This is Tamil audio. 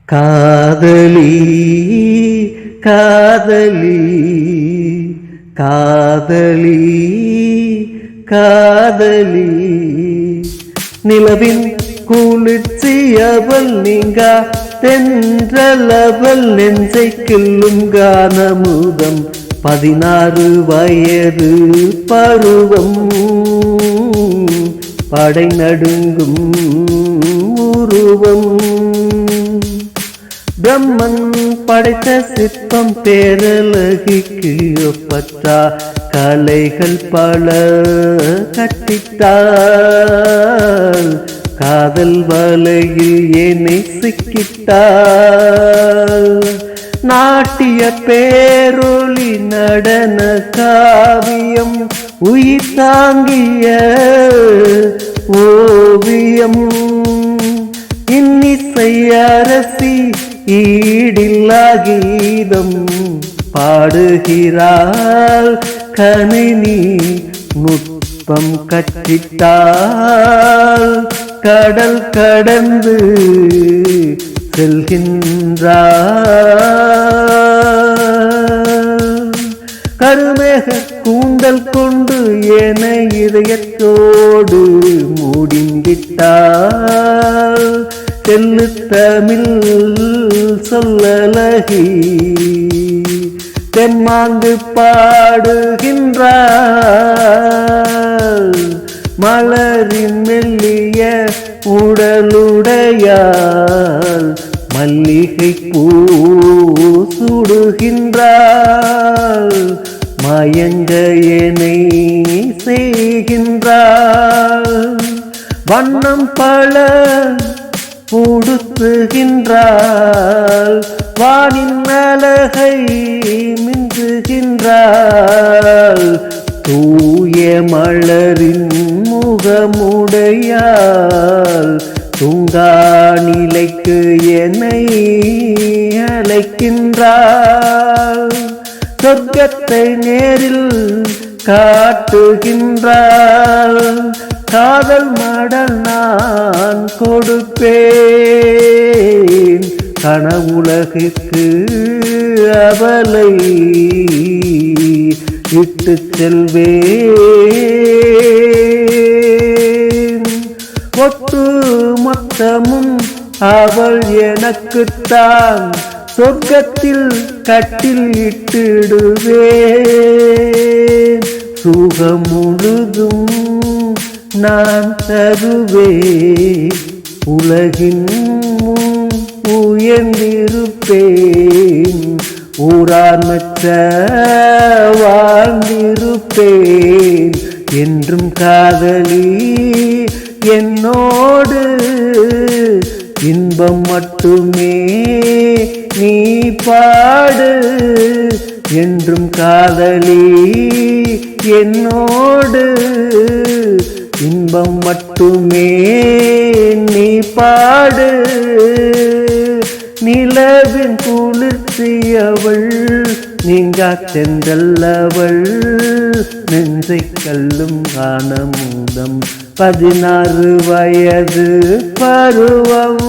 காதலி காதலி காதலி காதலி நிலவின் குளிர்ச்சி அவள் நீங்கா தென்றலவள் நெஞ்சை கிள்ளும் கானமுதம் 16 வயது பருவம் படை நடுங்கும் உருவம் பிரம்மன் படைத்த சிற்பம் பேரழகி கிளியோபட்ரா கலைகள் பல கட்டிட்டாள் காதல் வலையில் என்னை சிக்கிட்டாள் நாட்டிய பேரொளி நடன காவியம் உயிர் தாங்கிய ஓவியம் இன்னிசை அரசி ஈடில்லா கீதம் பாடுகிறாள் கணினி நுட்பம் கற்றிட்டாள் கடல் கடந்து செல்கின்றாள் கருமேக கூந்தல் கொண்டு என இதயத்தோடு மூடிவிட்டாள் தெல்லு தமிழ் சொல்லலகி தெம்மாங்கு பாடுகின்றாள் மலரின் மெல்லிய உடலுடையாள் மல்லிகை பூ சுடுகின்றாள் மயங்க என்னை செய்கின்றாள் வண்ணம் பல உடுத்துகின்றாள் வானின் அழகை மின்றுகின்றாள் தூய மலரின் முகமுடையாள் தூங்கா நிலைக்கு என்னை அழைக்கின்றாள் சொர்க்கத்தை நேரில் காட்டுகின்றாள் காதல் மடல் நான் கொடுப்பேன் கனவுலகிற்கு அவளை இட்டு செல்வேன் ஒட்டு மொத்தமும் அவள் எனக்குத்தான் சொர்க்கத்தில் கட்டில் இட்டிடுவேன் சுகம் முழுதும் நான் தருவேன் உலகின் உயர்ந்திருப்பேன் ஊரார்மற்ற வாழ்ந்திருப்பேன் என்றும் காதலி என்னோடு இன்பம் மட்டுமே நீ பாடு என்றும் காதலி என்னோடு இன்பம் மட்டுமே நீ பாடு நிலவின் குளிர்ச்சி அவள் நீங்கா சென்றல்லவள் நெஞ்சை கல்லும் ஆனமுதம் 16 வயது பருவம்